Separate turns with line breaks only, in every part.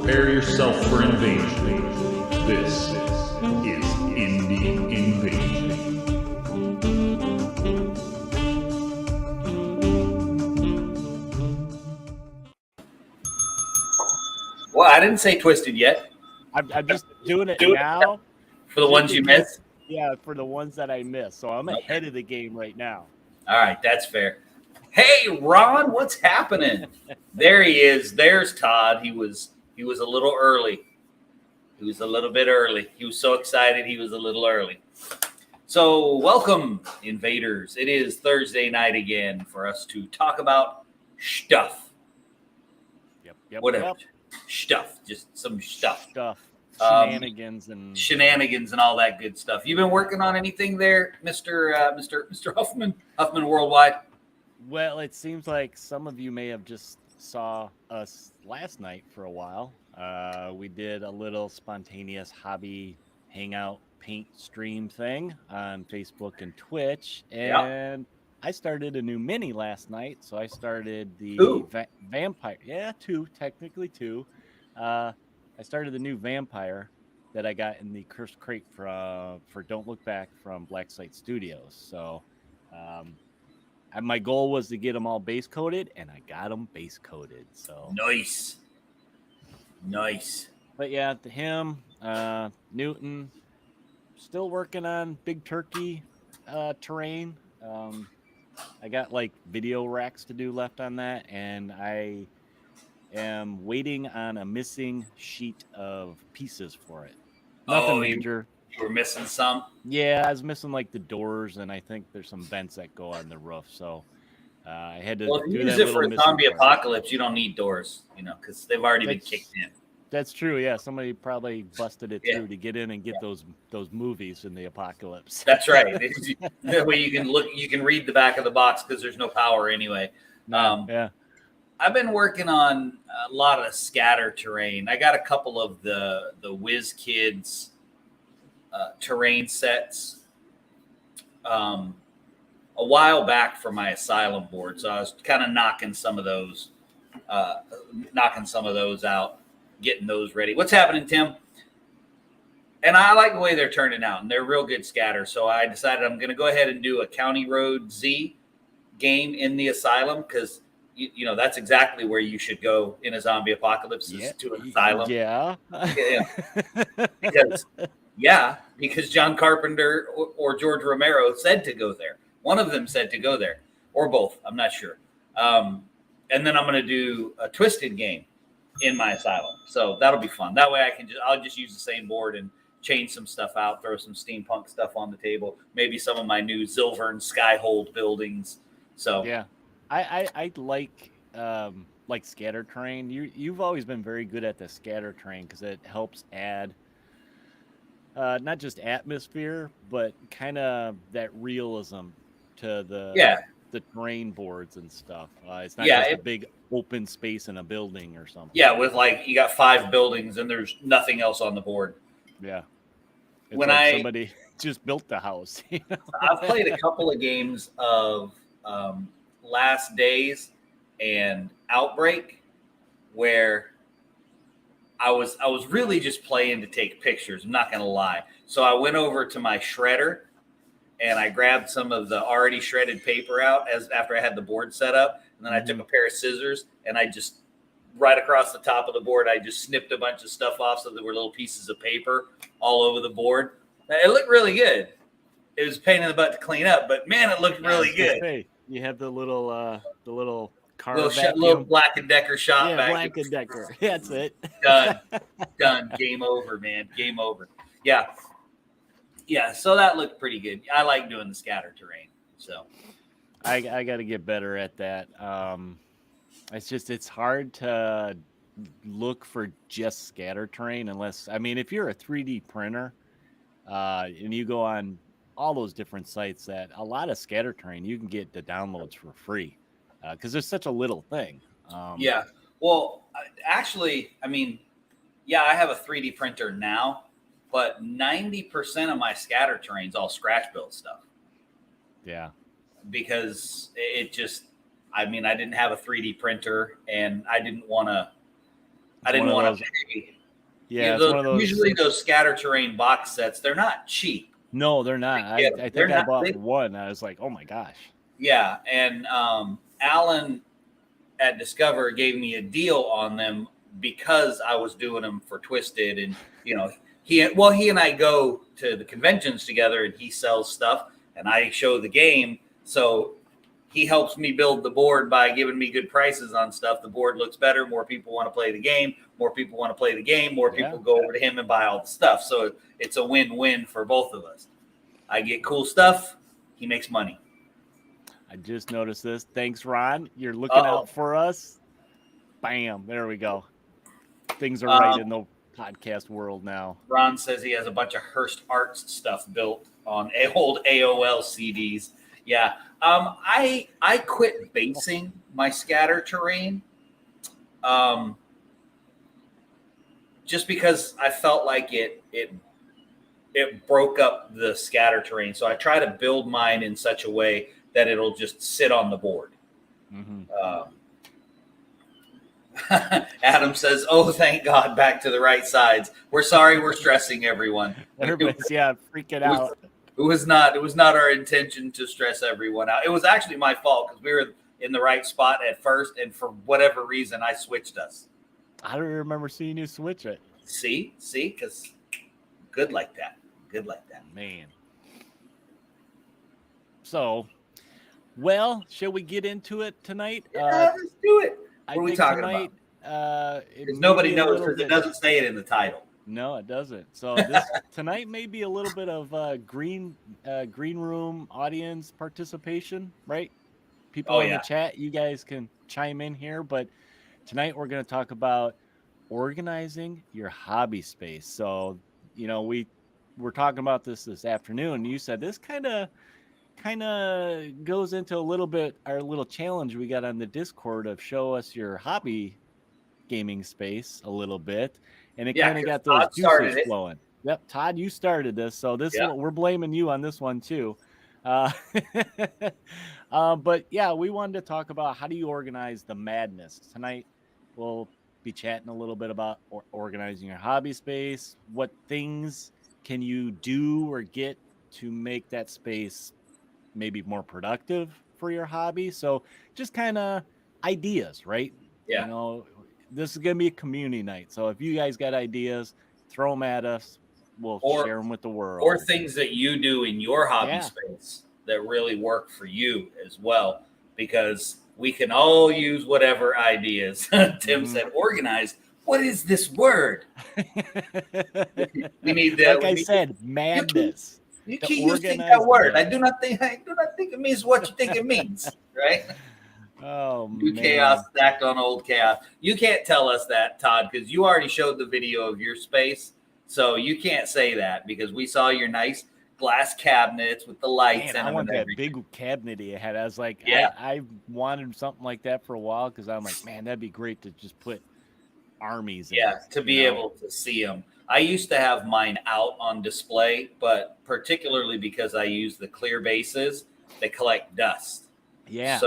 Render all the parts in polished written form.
Prepare yourself for invasion. This is Indie Invasion.
Well, I didn't say twisted yet.
I'm just doing it now.
For the ones you missed?
Yeah, for the ones that I missed. So I'm ahead of the game right now.
All right, that's fair. Hey, Ron, what's happening? There he is. There's Todd. He was a little early. He was a little bit early. He was so excited he was a little early. So welcome, invaders. It is Thursday night again for us to talk about stuff.
Yep.
Whatever. Stuff. Just some stuff.
Shenanigans
and all that good stuff. You've been working on anything there, Mr. Huffman Worldwide?
Well, it seems like some of you may have just saw us last night for a while. We did a little spontaneous hobby hangout paint stream thing on Facebook and Twitch, and I started a new mini last night. So I started the vampire. Yeah, technically two. I started the new vampire that I got in the cursed crate for Don't Look Back from Black Site Studios. So my goal was to get them all base coated, and I got them base coated. So
nice.
But yeah, him, Newton, still working on Big Turkey terrain. I got like video racks to do left on that, and I am waiting on a missing sheet of pieces for it. Nothing major.
You were missing some?
Yeah, I was missing like the doors, and I think there's some vents that go on the roof. So I had to
do that. Use it for a zombie apocalypse. You don't need doors, because they've already been kicked in.
That's true. Yeah, somebody probably busted it through to get in and get those movies in the apocalypse.
That's right. That way you can read the back of the box because there's no power anyway.
Yeah.
I've been working on a lot of scatter terrain. I got a couple of the Whiz Kids terrain sets a while back for my asylum board. So I was kind of knocking some of those out, getting those ready. What's happening, Tim? And I like the way they're turning out, and they're real good scatter. So I decided I'm going to go ahead and do a County Road Z game in the asylum because that's exactly where you should go in a zombie apocalypse is to an asylum.
Yeah.
Because John Carpenter or George Romero said to go there. One of them said to go there, or both. I'm not sure. And then I'm going to do a Twisted game in my asylum. So that'll be fun. That way I'll just use the same board and change some stuff out, throw some steampunk stuff on the table, maybe some of my new Zilvern Skyhold buildings. So
yeah. I like scatter terrain. You've always been very good at the scatter terrain because it helps add not just atmosphere, but kind of that realism to the terrain boards and stuff. It's not just a big open space in a building or something. Yeah,
with you got 5 buildings and there's nothing else on the board.
Yeah. It's somebody just built the house.
I've played a couple of games of Last Days and Outbreak where I was really just playing to take pictures. I'm not going to lie. So I went over to my shredder and I grabbed some of the already shredded paper out after I had the board set up. And then I took a pair of scissors and I just right across the top of the board, I just snipped a bunch of stuff off so there were little pieces of paper all over the board. It looked really good. It was a pain in the butt to clean up, but man, it looked really good.
Hey, you have the little car
little Black & Decker shop vacuum.
Black & Decker. That's it.
Done. Game over, man. Game over. Yeah. So that looked pretty good. I like doing the scatter terrain. So
I got to get better at that. It's hard to look for just scatter terrain if you're a 3D printer and you go on all those different sites that a lot of scatter terrain, you can get the downloads for free because there's such a little thing.
Yeah. Well, actually, I have a 3D printer now, but 90% of my scatter terrain is all scratch build stuff.
Yeah.
Because it just, I didn't have a 3D printer and I didn't want to I didn't want to pay.
Yeah, it's one of those.
Usually those scatter terrain box sets, they're not cheap.
No, they're not. I think I bought one. I was like, oh my gosh.
Yeah, and Alan at Discover gave me a deal on them because I was doing them for Twisted, and he and I go to the conventions together, and he sells stuff, and I show the game, so he helps me build the board by giving me good prices on stuff. The board looks better. More people want to play the game. More people want to play the game. More people go over to him and buy all the stuff. So it's a win-win for both of us. I get cool stuff. He makes money.
I just noticed this. Thanks, Ron. You're looking out for us. Bam. There we go. Things are right in the podcast world now.
Ron says he has a bunch of Hearst Arts stuff built on old AOL CDs. Yeah. I quit basing my scatter terrain just because I felt like it broke up the scatter terrain. So I try to build mine in such a way that it'll just sit on the board. Mm-hmm. Adam says, "Oh, thank God, back to the right sides. We're sorry, we're stressing everyone."
Everybody's freaking out.
It was not our intention to stress everyone out. It was actually my fault because we were in the right spot at first, and for whatever reason, I switched us.
I don't remember seeing you switch it.
See, because good like that,
man. So, well, shall we get into it tonight?
Yeah, let's do it. What are we talking
about?
Because nobody knows because it doesn't say it in the title.
No, it doesn't. So tonight may be a little bit of green room audience participation, right? People in the chat, you guys can chime in here. But tonight we're going to talk about organizing your hobby space. So, we're talking about this afternoon. You said this kind of goes into a little bit our little challenge we got on the Discord of show us your hobby gaming space a little bit. And it kind of got those juices flowing. Yep, Todd, you started this, so we're blaming you on this one too. But yeah, we wanted to talk about how do you organize the madness tonight. We'll be chatting a little bit about organizing your hobby space. What things can you do or get to make that space maybe more productive for your hobby? So just kind of ideas, right?
Yeah.
This is going to be a community night. So if you guys got ideas, throw them at us. We'll share them with the world.
Or things that you do in your hobby space that really work for you as well, because we can all use whatever ideas. Tim said, organized. What is this word? We need that.
Like I said, madness.
You keep using that word. I do not think it means what you think it means, right?
Oh,
New
man.
chaos stacked on old chaos. You can't tell us that, Todd, because you already showed the video of your space. So you can't say that because we saw your nice glass cabinets with the lights in them.
I want
and
that big cabinet he had. I was like,
yeah.
I wanted something like that for a while because I'm like, man, that'd be great to just put armies in.
Yeah, to be able to see them. I used to have mine out on display, but particularly because I use the clear bases, they collect dust.
Yeah.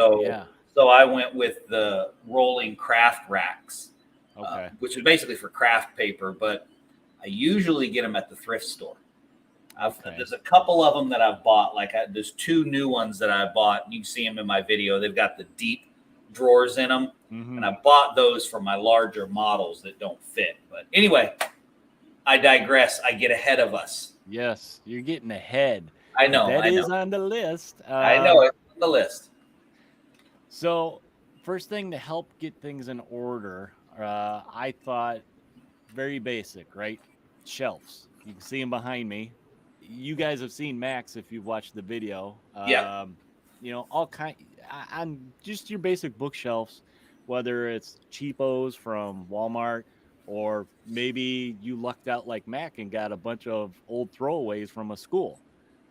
So I went with the rolling craft racks, which is basically for craft paper, but I usually get them at the thrift store. There's a couple of them that I've bought. There's two new ones that I bought. You can see them in my video. They've got the deep drawers in them, and I bought those for my larger models that don't fit. But anyway, I digress. I get ahead of us.
Yes, you're getting ahead.
I know.
That is on the list.
I know it's on the list.
So, first thing to help get things in order, I thought very basic, right? Shelves. You can see them behind me. You guys have seen Max if you've watched the video.
Yeah.
All kind on just your basic bookshelves, whether it's cheapos from Walmart or maybe you lucked out like Mac and got a bunch of old throwaways from a school.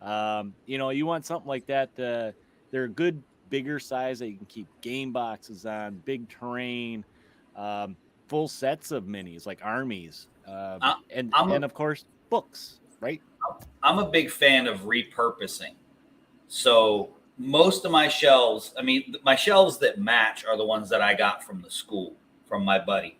You want something like that. They're a good bigger size that you can keep game boxes on, big terrain, full sets of minis like armies, and of course books, right?
I'm a big fan of repurposing. So most of my shelves, my shelves that match are the ones that I got from the school, from my buddy.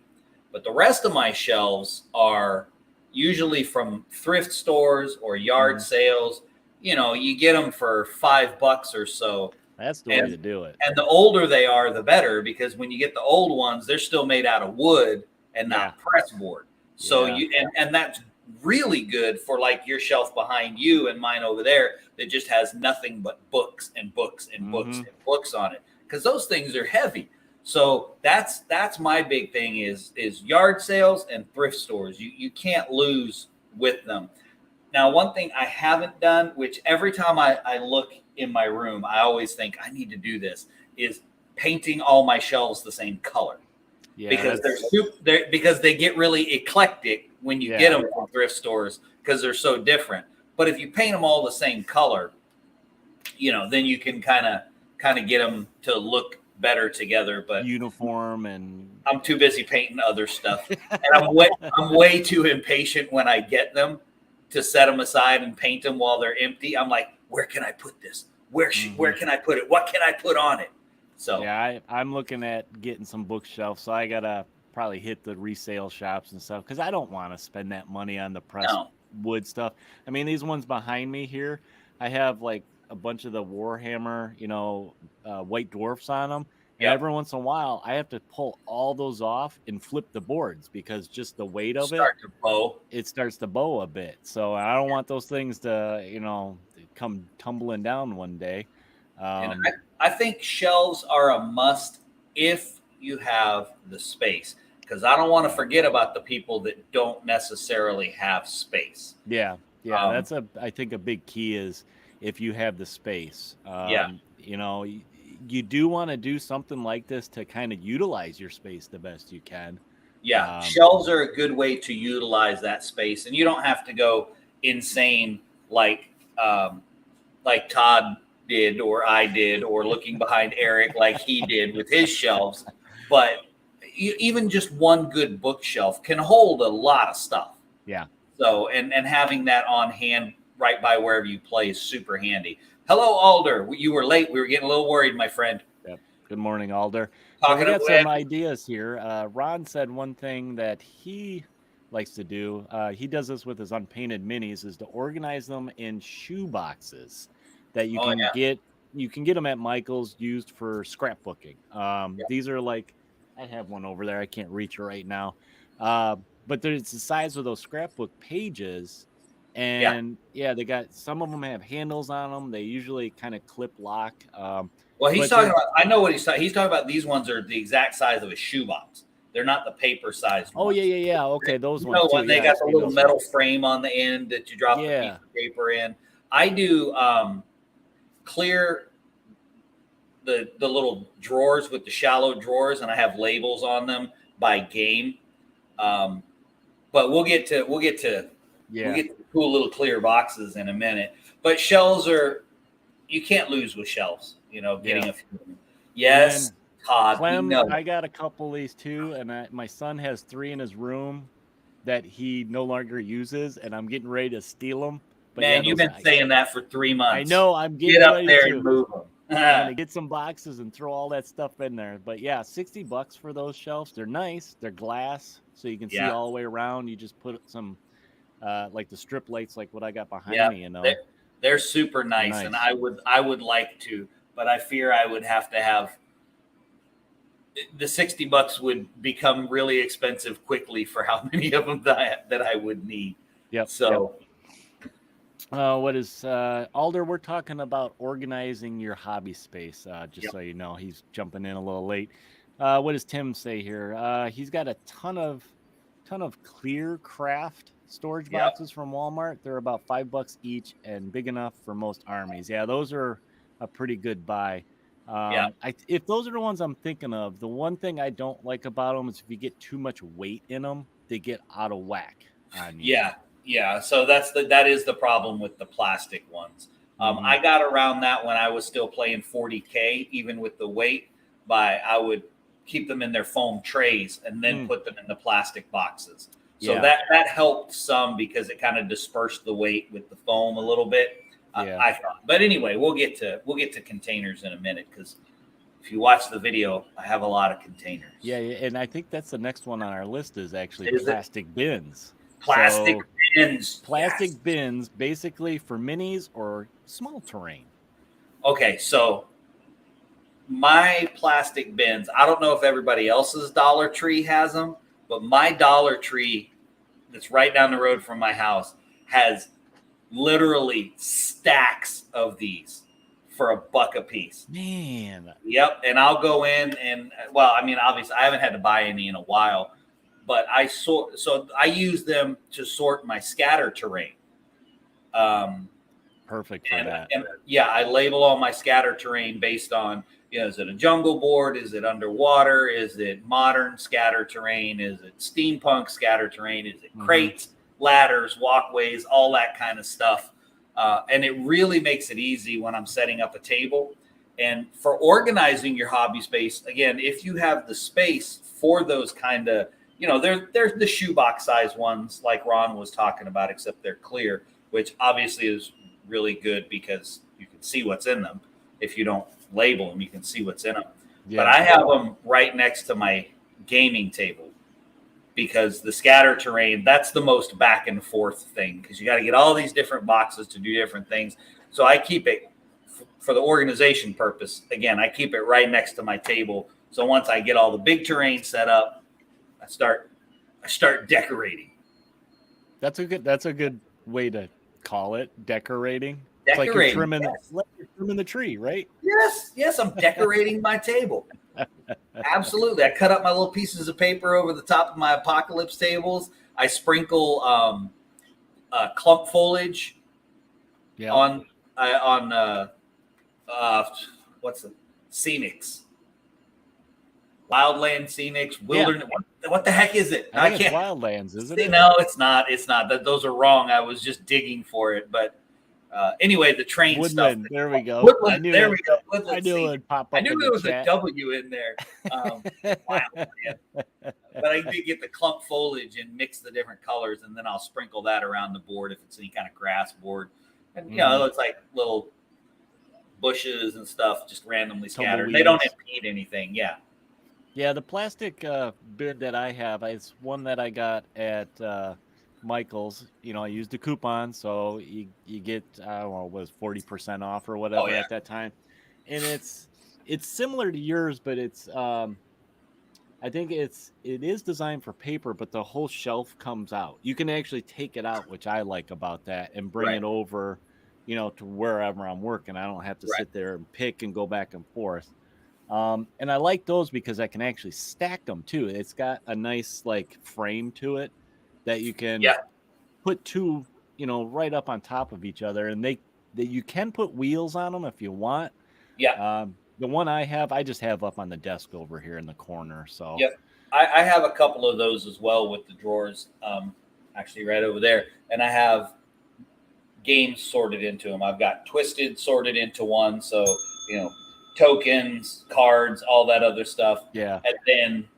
But the rest of my shelves are usually from thrift stores or yard sales. You know, you get them for $5 or so.
That's the way to do it.
And the older they are, the better, because when you get the old ones, they're still made out of wood and not pressboard. So and that's really good for like your shelf behind you and mine over there that just has nothing but books and books and books and books on it, because those things are heavy. So that's my big thing is yard sales and thrift stores. You can't lose with them. Now, one thing I haven't done, which every time I look in my room, I always think I need to do this, is painting all my shelves the same color. Yeah, because they get really eclectic when you get them from thrift stores, because they're so different. But if you paint them all the same color, you know, then you can kind of get them to look better together. But
uniform, and
I'm too busy painting other stuff, and I'm way too impatient when I get them to set them aside and paint them while they're empty. I'm like, where can I put this? Where can I put it? What can I put on it? So
yeah, I'm looking at getting some bookshelves. So I gotta probably hit the resale shops and stuff, because I don't want to spend that money on the pressed wood stuff. I mean, these ones behind me here, I have like a bunch of the Warhammer, White Dwarfs on them. And every once in a while, I have to pull all those off and flip the boards, because just the weight of it starts to bow a bit. So I don't want those things to, come tumbling down one day.
And I think shelves are a must if you have the space, because I don't want to forget about the people that don't necessarily have space.
Yeah. That's I think a big key is if you have the space. You do want to do something like this to kind of utilize your space the best you can.
Yeah, shelves are a good way to utilize that space, and you don't have to go insane like Todd did, or I did, or looking behind Eric like he did with his shelves. But even just one good bookshelf can hold a lot of stuff.
Yeah.
So and having that on hand right by wherever you play is super handy. Hello, Alder. You were late. We were getting a little worried, my friend.
Yep. Good morning, Alder. So we got some ideas here. Ron said one thing that he likes to do. He does this with his unpainted minis, is to organize them in shoe boxes that you can get. You can get them at Michael's, used for scrapbooking. These are like, I have one over there. I can't reach it right now. But it's the size of those scrapbook pages. And they got, some of them have handles on them. They usually kind of clip lock.
Well, he's talking about, I know what he's talking about. These ones are the exact size of a shoebox. They're not the paper sized ones.
Yeah. Okay, those ones too.
They got the little metal frame on the end that you drop the piece of paper in. I do clear the little drawers with the shallow drawers, and I have labels on them by game. But we'll get to cool little clear boxes in a minute. But shelves you can't lose with shelves, getting a few. Yes, and Todd.
Clem, I got a couple of these too, and my son has 3 in his room that he no longer uses, and I'm getting ready to steal them. But
man, you've been saying that for 3 months.
I know. I'm getting
Get up there and move them.
I'm gonna get some boxes and throw all that stuff in there. But yeah, $60 for those shelves. They're nice. They're glass, so you can see all the way around. You just put some like the strip lights, like what I got behind me.
They're super nice, and I would like to, but I fear I would have to have the $60 would become really expensive quickly for how many of them that I would need.
Yep.
So.
What is Alder? We're talking about organizing your hobby space. So you know, he's jumping in a little late. What does Tim say here? He's got a ton of clear craft storage boxes from Walmart. They're about $5 each and big enough for most armies. Yeah, those are a pretty good buy. If those are the ones I'm thinking of, the one thing I don't like about them is if you get too much weight in them, they get out of whack on you.
Yeah, so that is the problem with the plastic ones. I got around that when I was still playing 40K, even with the weight. I would keep them in their foam trays and then put them in the plastic boxes. So that helped some because it kind of dispersed the weight with the foam a little bit. I thought, but anyway, we'll get to containers in a minute because if you watch the video, I have a lot of containers.
Yeah, and I think that's the next one on our list is actually
Is it?
plastic bins.
Plastic
So,
bins.
plastic
Yes.
bins, basically for minis or small terrain.
Okay, so my plastic bins, I don't know if everybody else's Dollar Tree has them, but my Dollar Tree that's right down the road from my house has literally stacks of these for $1 a piece.
Man.
Yep. And I'll go in and, well, I mean, obviously I haven't had to buy any in a while, but so I use them to sort my scatter terrain.
Perfect for that.
And yeah, I label all my scatter terrain based on, is it a jungle board? Is it underwater? Is it modern scatter terrain? Is it steampunk scatter terrain? Is it crates, ladders, walkways, all that kind of stuff? And it really makes it easy when I'm setting up a table. And for organizing your hobby space, again, if you have the space for those kind of, there's the shoebox size ones like Ron was talking about, except they're clear, which obviously is really good because you can see what's in them. If you don't label them, you can see what's in them. Yeah. But I have them right next to my gaming table because the scatter terrain, that's the most back and forth thing because you got to get all these different boxes to do different things. So I keep it for the organization purpose. Again, I keep it right next to my table. So once I get all the big terrain set up, I start decorating.
That's a good way to call it, decorating.
It's like you're
trimming, you're trimming the tree, right?
Yes, I'm decorating my table. Absolutely. I cut up my little pieces of paper over the top of my apocalypse tables. I sprinkle clump foliage on what's the scenics, wildland scenics, wilderness. Yeah. What the heck is it?
I can't. It's wildlands, isn't it?
No, it's not. It's not. Those are wrong. I was just digging for it, but. Anyway, the train
Woodland,
stuff.
There we go.
Woodland, there we go. Woodland,
I knew it would pop up.
I knew there was a W in there. Wow, but I did get the clump foliage and mix the different colors, and then I'll sprinkle that around the board if it's any kind of grass board. And it looks like little bushes and stuff just randomly scattered. They don't impede anything. Yeah.
Yeah, the plastic bin that I have, it's one that I got at Michael's. I used a coupon, so you get was 40% off or whatever at that time, and it's similar to yours, but it's I think it is designed for paper, but the whole shelf comes out. You can actually take it out, which I like about that, and bring it over, to wherever I'm working. I don't have to sit there and pick and go back and forth. And I like those because I can actually stack them too. It's got a nice frame to it that you can put two, right up on top of each other, and you can put wheels on them if you want.
Yeah.
The one I just have up on the desk over here in the corner. So
I have a couple of those as well with the drawers, actually right over there, and I have games sorted into them. I've got Twisted sorted into one, so tokens, cards, all that other stuff.
Yeah,
and then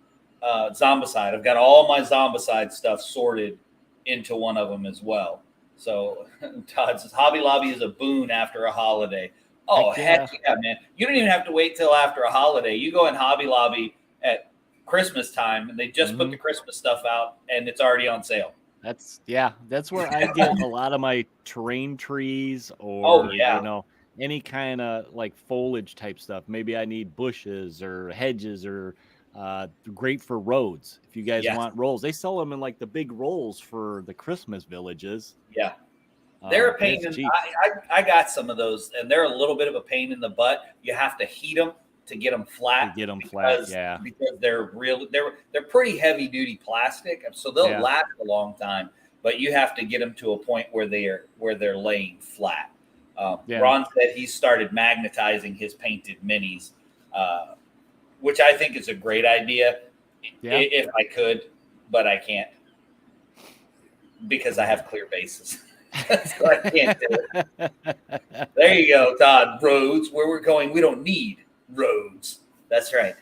Zombicide. I've got all my Zombicide stuff sorted into one of them as well. So Todd says Hobby Lobby is a boon after a holiday. Oh, heck yeah, man. You don't even have to wait till after a holiday. You go in Hobby Lobby at Christmas time and they just put the Christmas stuff out and it's already on sale.
That's where I get a lot of my terrain trees or any kind of foliage type stuff. Maybe I need bushes or hedges or great for roads. If you guys want rolls, they sell them in the big rolls for the Christmas villages.
Yeah. They're a pain. I got some of those, and they're a little bit of a pain in the butt. You have to heat them to get them flat. Because they're they're pretty heavy duty plastic, so they'll last a long time. But you have to get them to a point where they're laying flat. Ron said he started magnetizing his painted minis, which I think is a great idea if I could, but I can't because I have clear bases. So I can't do it. There you go, Todd. Roads, where we're going, we don't need roads. That's right.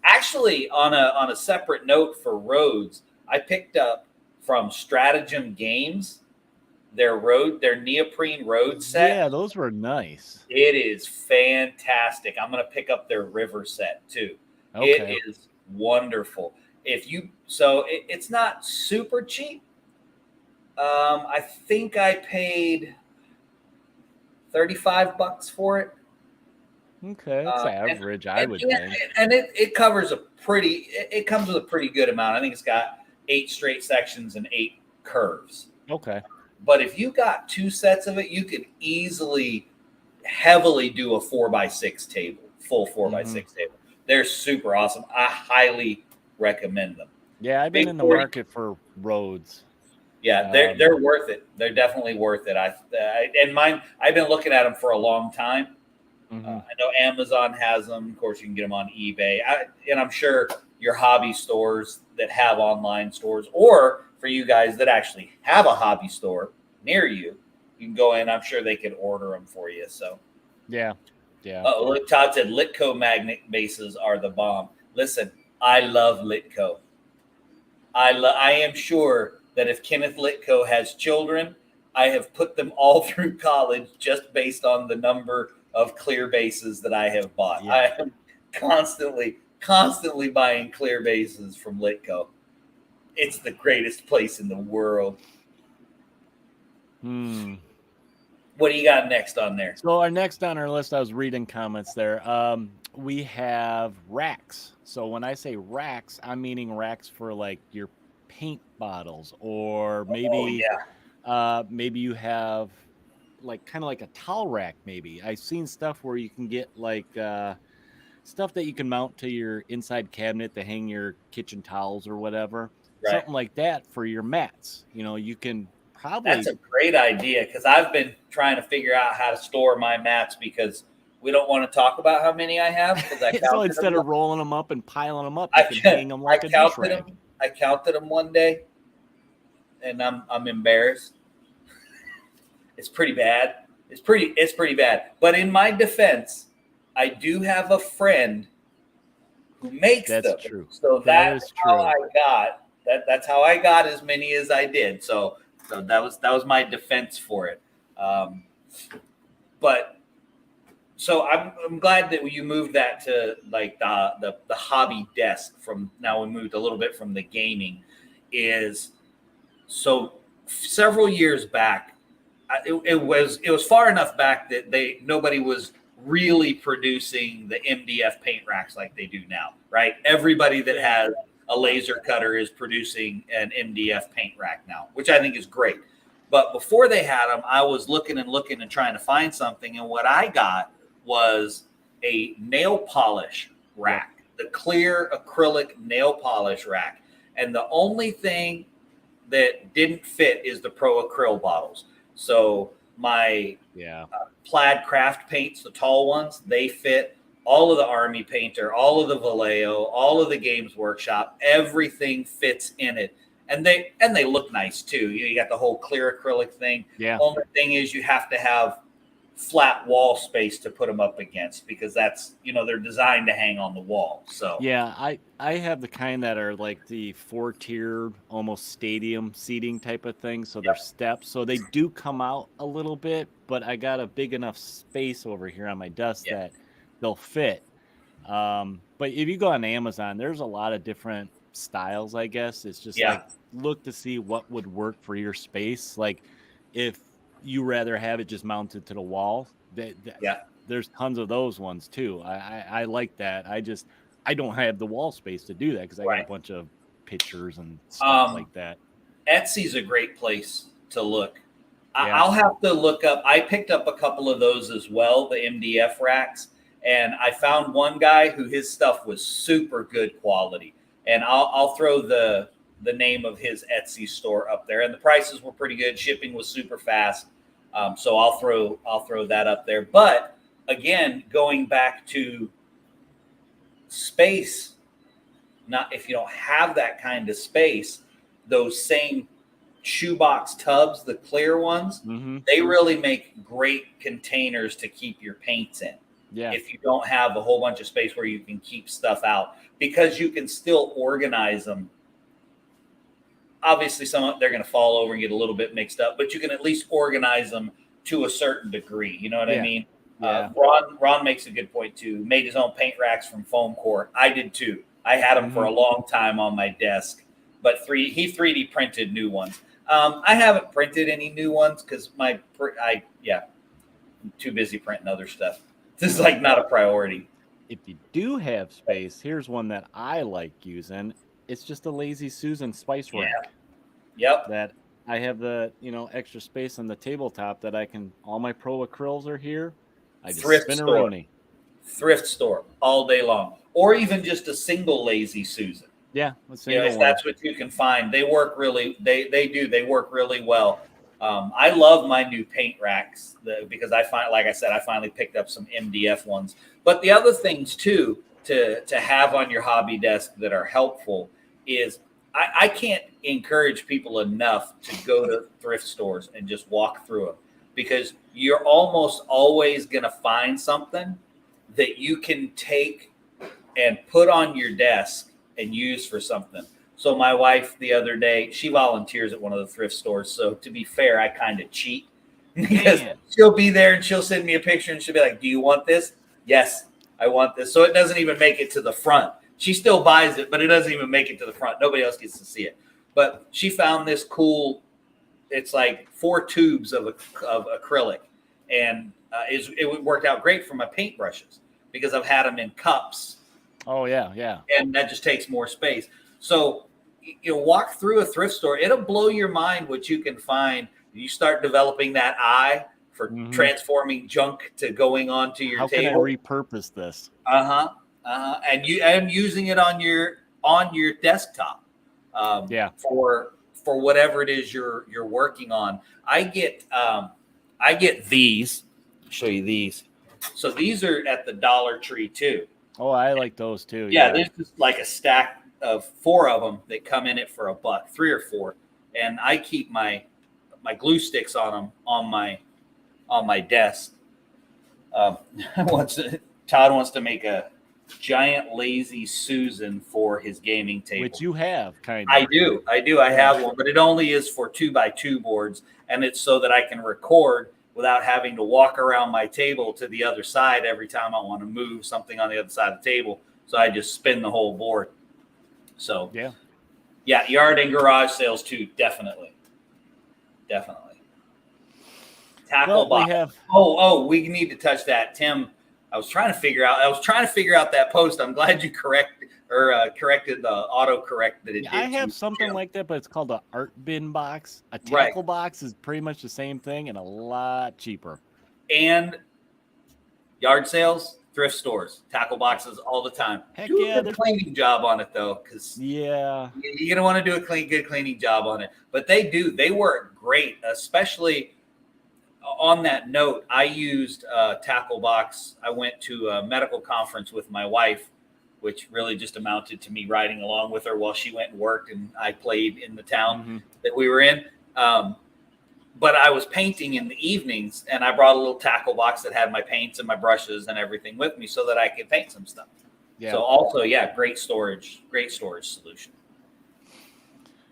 Actually, on a separate note for roads, I picked up from Stratagem Games their Neoprene Roads set.
Yeah, those were nice.
It is fantastic. I'm going to pick up their river set too.
Okay.
It is wonderful. It's not super cheap. I think I paid $35 for it.
Okay, that's average, I would think.
And it covers it comes with a pretty good amount. I think it's got 8 straight sections and 8 curves.
Okay.
But if you got 2 sets of it, you could heavily do a 4x6 table, full 4x6 table. They're super awesome. I highly recommend them.
Yeah, I've been in the market for Roads.
Yeah, they're worth it. They're definitely worth it. I've been looking at them for a long time. I know Amazon has them. Of course, you can get them on eBay. And I'm sure your hobby stores that have online stores, or for you guys that actually have a hobby store near you, you can go in. I'm sure they can order them for you. So,
yeah.
Look, Todd said Litco magnet bases are the bomb. Listen, I love Litco. I am sure that if Kenneth Litco has children, I have put them all through college just based on the number of clear bases that I have bought. Yeah. I am constantly buying clear bases from Litco. It's the greatest place in the world. What do you got next on there?
So our next on our list, I was reading comments there. We have racks. So when I say racks, I'm meaning racks for like your paint bottles, or maybe maybe you have like kind of like a towel rack. Maybe I've seen stuff where you can get like stuff that you can mount to your inside cabinet to hang your kitchen towels or whatever. Right. Something like that for your mats. You can probably.
That's a great idea, because I've been trying to figure out how to store my mats, because we don't want to talk about how many I have.
So instead of rolling them up and piling them up, you can hang them like a dish rag.
I counted them one day, and I'm embarrassed. It's pretty bad. It's pretty bad. But in my defense, I do have a friend who makes them.
That's true.
So that's how I got that's how I got as many as I did. So that was my defense for it. So I'm glad that you moved that to like the hobby desk. From now, we moved a little bit from the gaming. So several years back, it was far enough back that nobody was really producing the MDF paint racks like they do now, right? Everybody that has a laser cutter is producing an MDF paint rack now, which I think is great. But before they had them, I was looking and trying to find something, and what I got was a nail polish rack, the clear acrylic nail polish rack. And the only thing that didn't fit is the Pro Acryl bottles. So my plaid craft paints, the tall ones, they fit. All of the Army Painter, all of the Vallejo, all of the Games Workshop, everything fits in it. And they look nice too. You got the whole clear acrylic thing.
Yeah.
Only thing is you have to have flat wall space to put them up against, because that's, they're designed to hang on the wall. So
yeah, I have the kind that are like the 4-tiered, almost stadium seating type of thing. So they're steps, so they do come out a little bit, but I got a big enough space over here on my desk that they'll fit. But if you go on Amazon, there's a lot of different styles, I guess. It's just like look to see what would work for your space. Like if you rather have it just mounted to the wall, there's tons of those ones too. I like that. I don't have the wall space to do that, because I got a bunch of pictures and stuff like that.
Etsy's a great place to look. I'll have to look up. I picked up a couple of those as well, the MDF racks, and I found one guy who his stuff was super good quality. And I'll throw the name of his Etsy store up there, and the prices were pretty good. Shipping was super fast. So I'll throw that up there. But again, going back to space, not if you don't have that kind of space, those same shoebox tubs, the clear ones, they really make great containers to keep your paints in. Yeah. If you don't have a whole bunch of space where you can keep stuff out, because you can still organize them obviously they're going to fall over and get a little bit mixed up, but you can at least organize them to a certain degree. You know what I mean?
Yeah.
Ron makes a good point too. Made his own paint racks from foam core. I did too. I had them for a long time on my desk, but he 3D printed new ones. I haven't printed any new ones because I'm too busy printing other stuff. This is like not a priority.
If you do have space, here's one that I like using. It's just a Lazy Susan spice rack.
Yep.
That I have the extra space on the tabletop that I can. All my pro acryls are here. I just spin a Rooney.
Thrift store all day long, or even just a single Lazy Susan.
Yeah,
if that's what you can find, they work really. They work really well. I love my new paint racks because I finally picked up some MDF ones. But the other things too to have on your hobby desk that are helpful is I can't encourage people enough to go to thrift stores and just walk through them, because you're almost always going to find something that you can take and put on your desk and use for something. So my wife the other day, she volunteers at one of the thrift stores. So to be fair, I kind of cheat because she'll be there and she'll send me a picture and she'll be like, "Do you want this?" "Yes, I want this." So it doesn't even make it to the front. She still buys it, but it doesn't even make it to the front. Nobody else gets to see it. But she found this cool, it's like 4 tubes of acrylic. And it worked out great for my paintbrushes because I've had them in cups.
Oh, yeah.
And that just takes more space. So walk through a thrift store. It'll blow your mind what you can find. You start developing that eye for transforming junk to going onto your table.
How can I repurpose this?
And using it on your desktop. For whatever it is you're working on. I get these. I'll show you these. So these are at the Dollar Tree too.
Oh, I like those too.
Yeah, there's just like a stack of 4 of them that come in it for $1, 3 or 4, and I keep my glue sticks on them on my desk. Todd wants to make a giant Lazy Susan for his gaming table,
which you have, kind of.
I do. I have one, but it only is for 2x2 boards, and it's so that I can record without having to walk around my table to the other side every time I want to move something on the other side of the table. So I just spin the whole board. So yeah, yard and garage sales too, definitely. Tackle box. We need to touch that, Tim. I was trying to figure out that post. I'm glad you corrected the autocorrect that it did.
I have something like that, but it's called an art bin box. A tackle box is pretty much the same thing and a lot cheaper.
And yard sales, thrift stores, tackle boxes all the time.
Heck
do
yeah,
a good cleaning job on it though, because you're gonna want to do a good cleaning job on it. But they work great, especially. On that note, I used tackle box. I went to a medical conference with my wife, which really just amounted to me riding along with her while she went and worked, and I played in the town that we were in. But I was painting in the evenings, and I brought a little tackle box that had my paints and my brushes and everything with me so that I could paint some stuff. Yeah. So also, great storage solution.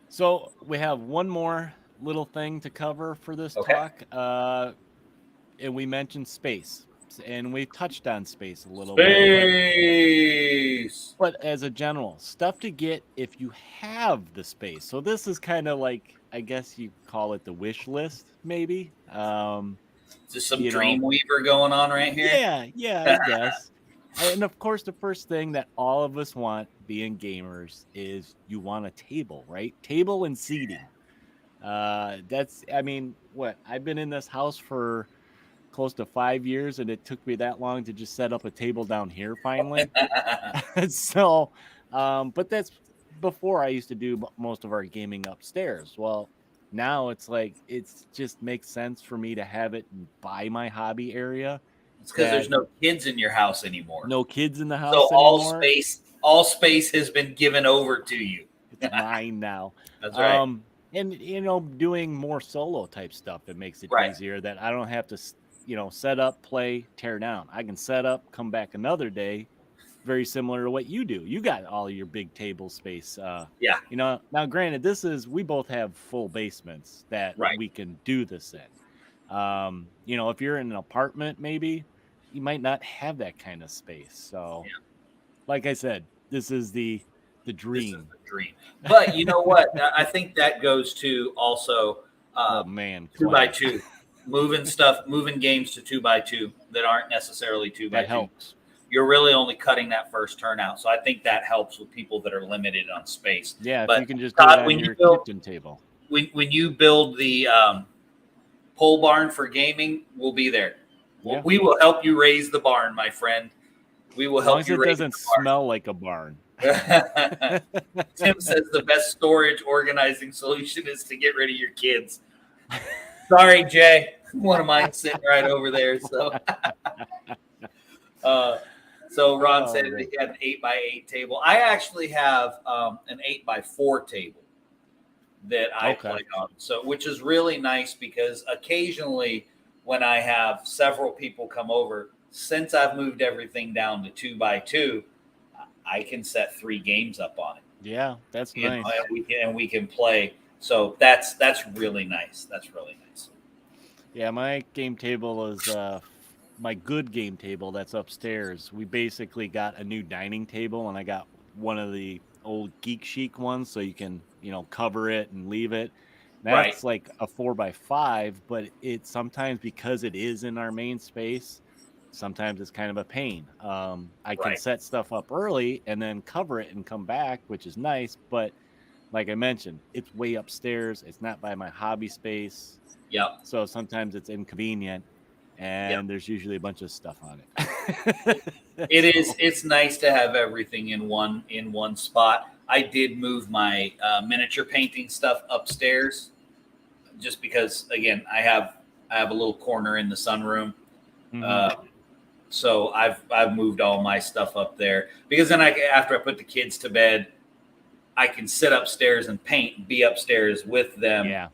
So we have one more little thing to cover for this talk, and we mentioned space, and we touched on space a little bit, but as a general stuff to get if you have the space. So this is kind of like, I guess you call it the wish list, maybe.
Just some Dreamweaver going on right here.
Yeah, I guess. And of course, the first thing that all of us want, being gamers, is you want a table, right? Table and seating. I've been in this house for close to 5 years, and it took me that long to just set up a table down here finally. So, but that's before I used to do most of our gaming upstairs. Well, now it's like, it's just makes sense for me to have it by my hobby area.
It's because there's no kids in your house anymore.
No kids in the house
so
anymore.
all space has been given over to you.
It's mine now.
That's right.
And, doing more solo type stuff, it makes it easier that I don't have to, set up, play, tear down. I can set up, come back another day, very similar to what you do. You got all your big table space.
Yeah.
You know, now granted, we both have full basements that
Right.
we can do this in. You know, if you're in an apartment, maybe you might not have that kind of space. So,
Yeah.
like I said, this is the
This is
dream.
the dream. But you know what? I think that goes to also
Oh man,
2x2, moving games to 2x2 that aren't necessarily 2x2.
that helps.
You're really only cutting that first turnout. So I think that helps with people that are limited on space.
Yeah,
but
if you can just
Todd,
do it
when
on
you
your
build-
kitchen table.
When you build the pole barn for gaming, we'll be there.
Yeah.
We will help you raise the barn, my friend. We will
As long
help
as
you
it
raise
doesn't
the barn.
smell like a barn.
Tim says the best storage organizing solution is to get rid of your kids. Sorry, Jay. One of mine sitting right over there. So Ron said that he had an 8x8 table. I actually have an 8x4 table that I play on. So, which is really nice because occasionally when I have several people come over, since I've moved everything down to 2x2, I can set 3 games up on it.
Yeah, that's nice.
And we can play. So that's really nice. That's really nice.
Yeah, my game table is my good game table that's upstairs. We basically got a new dining table, and I got one of the old Geek Chic ones, so you can, you know, cover it and leave it. That's like a 4x5, but it sometimes, because it is in our main space, sometimes it's kind of a pain. I can set stuff up early and then cover it and come back, which is nice. But like I mentioned, it's way upstairs. It's not by my hobby space.
Yep.
So sometimes it's inconvenient, and there's usually a bunch of stuff on it.
It's nice to have everything in one spot. I did move my miniature painting stuff upstairs, just because, again, I have a little corner in the sunroom.
Mm-hmm.
So I've moved all my stuff up there because then after I put the kids to bed, I can sit upstairs and paint, be upstairs with them.
Yeah.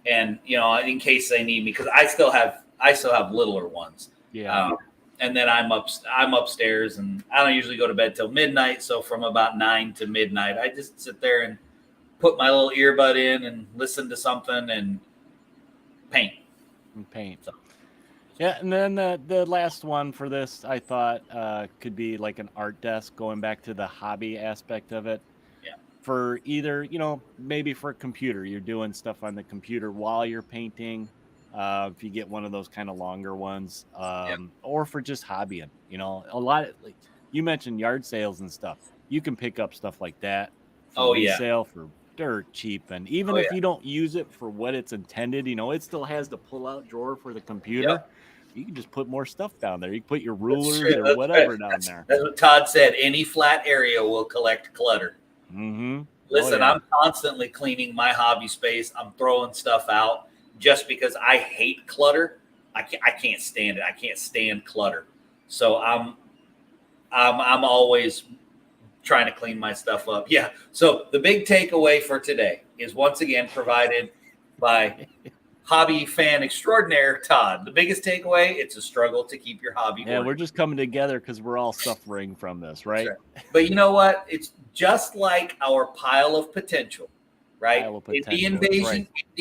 And, you know, in case they need me, because I still have littler ones.
Yeah.
And then I'm upstairs, and I don't usually go to bed till midnight. So from about 9 to midnight, I just sit there and put my little earbud in and listen to something and paint. So.
Yeah, and then the last one for this, I thought could be like an art desk, going back to the hobby aspect of it.
Yeah.
For either, you know, maybe for a computer, you're doing stuff on the computer while you're painting. If you get one of those kind of longer ones, or for just hobbying, you know, a lot of, like you mentioned, yard sales and stuff. You can pick up stuff like that for resale for dirt cheap, and even if you don't use it for what it's intended, you know, it still has the pull-out drawer for the computer. Yep. You can just put more stuff down there. You can put your rulers or whatever down there.
That's what Todd said. Any flat area will collect clutter.
Mm-hmm.
Listen, I'm constantly cleaning my hobby space. I'm throwing stuff out just because I hate clutter. I can't stand it. I can't stand clutter. So I'm always trying to clean my stuff up. Yeah. So the big takeaway for today is once again provided by hobby fan extraordinaire Todd. The biggest takeaway: it's a struggle to keep your hobby.
Yeah, we're just coming together because we're all suffering from this, right?
But you know what? It's just like our pile of potential, right? The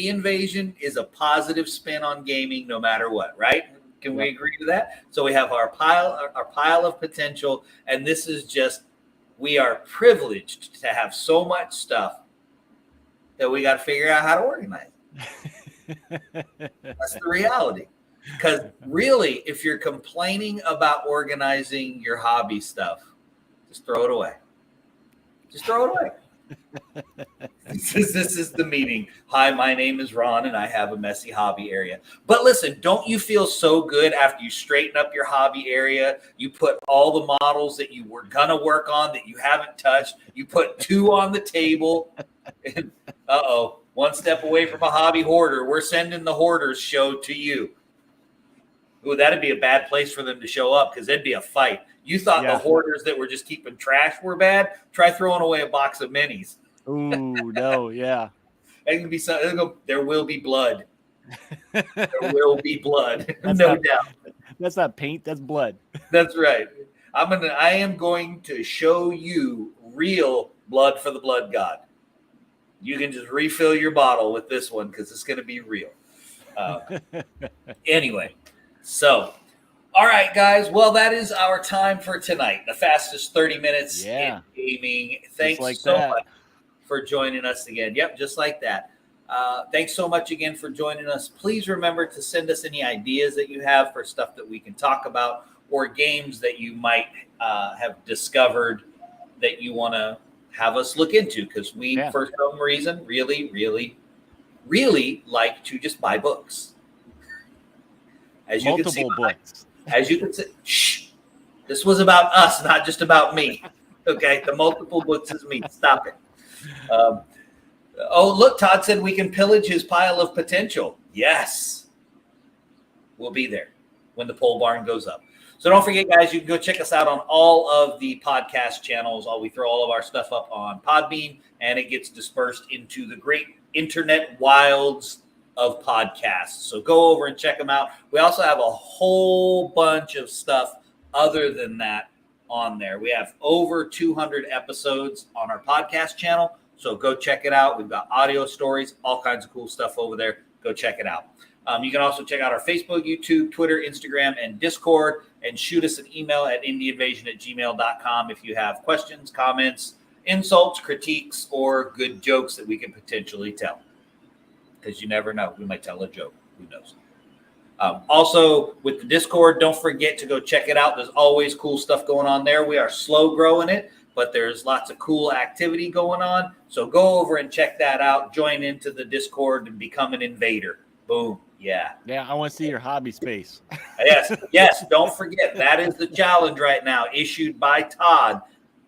invasion is a positive spin on gaming, no matter what, right? Can we agree to that? So we have our pile of potential, and this is just, we are privileged to have so much stuff that we got to figure out how to organize. That's the reality. Because really, if you're complaining about organizing your hobby stuff, just throw it away. Just throw it away. This is the meeting. Hi, my name is Ron, and I have a messy hobby area. But listen, don't you feel so good after you straighten up your hobby area? You put all the models that you were going to work on that you haven't touched. You put 2 on the table. And, one step away from a hobby hoarder. We're sending the hoarders show to you. Ooh, that'd be a bad place for them to show up because it'd be a fight. You thought the hoarders that were just keeping trash were bad? Try throwing away a box of minis.
Ooh, no, yeah.
It can be something. There will be blood. There will be blood, no doubt.
That's not paint. That's blood.
That's right. I am going to show you real blood for the blood god. You can just refill your bottle with this one because it's going to be real. Anyway, so, all right, guys. Well, that is our time for tonight. The fastest 30 minutes in gaming. Thanks
like
so
that.
much for joining us again. Yep, just like that. Thanks so much again for joining us. Please remember to send us any ideas that you have for stuff that we can talk about or games that you might have discovered that you want to have us look into, because we, for some reason, really, really, really like to just buy books. As you
Multiple
can see,
books.
As you can see, shh, this was about us, not just about me. Okay, the multiple books is me. Stop it. Oh, look, Todd said we can pillage his pile of potential. Yes. We'll be there when the pole barn goes up. So don't forget, guys, you can go check us out on all of the podcast channels. We throw all of our stuff up on Podbean, and it gets dispersed into the great internet wilds of podcasts. So go over and check them out. We also have a whole bunch of stuff other than that on there. We have over 200 episodes on our podcast channel. So go check it out. We've got audio stories, all kinds of cool stuff over there. Go check it out. You can also check out our Facebook, YouTube, Twitter, Instagram, and Discord, and shoot us an email at indieinvasion@gmail.com if you have questions, comments, insults, critiques, or good jokes that we can potentially tell. Because you never know. We might tell a joke. Who knows? Also, with the Discord, don't forget to go check it out. There's always cool stuff going on there. We are slow growing it, but there's lots of cool activity going on. So go over and check that out. Join into the Discord and become an invader. Boom. Yeah.
Yeah, I want to see your hobby space.
Yes. Don't forget, that is the challenge right now, issued by Todd,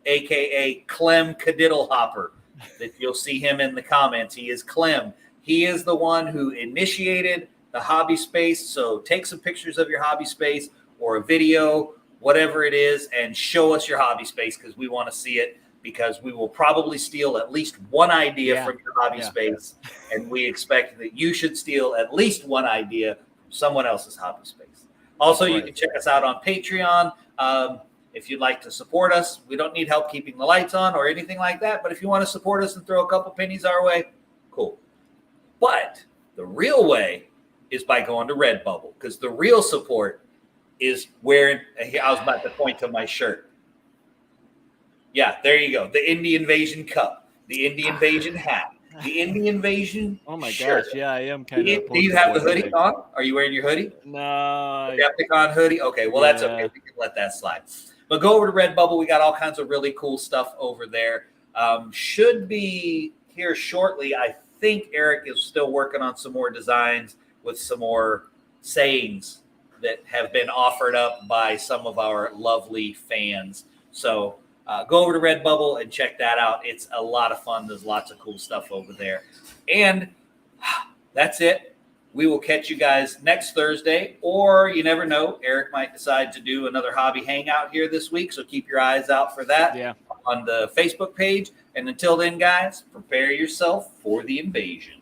a.k.a. Clem Cadiddlehopper. That you'll see him in the comments. He is Clem. He is the one who initiated the hobby space. So take some pictures of your hobby space or a video, whatever it is, and show us your hobby space, because we want to see it, because we will probably steal at least one idea from your hobby space. And we expect that you should steal at least one idea from someone else's hobby space. Also, you can check us out on Patreon. If you'd like to support us, we don't need help keeping the lights on or anything like that. But if you want to support us and throw a couple pennies our way, cool. But the real way is by going to Redbubble, because the real support is wearing, I was about to point to my shirt. Yeah, there you go. The Indie Invasion cup, the Indie Invasion hat, the Indie Invasion shirt.
Gosh, yeah, I am kind of.
Do you have the hoodie on? Are you wearing your hoodie?
No.
Decepticon hoodie? Okay, well, that's okay. We can let that slide. But go over to Redbubble. We got all kinds of really cool stuff over there. Should be here shortly. I think Eric is still working on some more designs with some more sayings that have been offered up by some of our lovely fans. So go over to Redbubble and check that out. It's a lot of fun. There's lots of cool stuff over there. And that's it. We will catch you guys next Thursday, or you never know, Eric might decide to do another hobby hangout here this week. So keep your eyes out for that on the Facebook page. And until then, guys, prepare yourself for the invasion.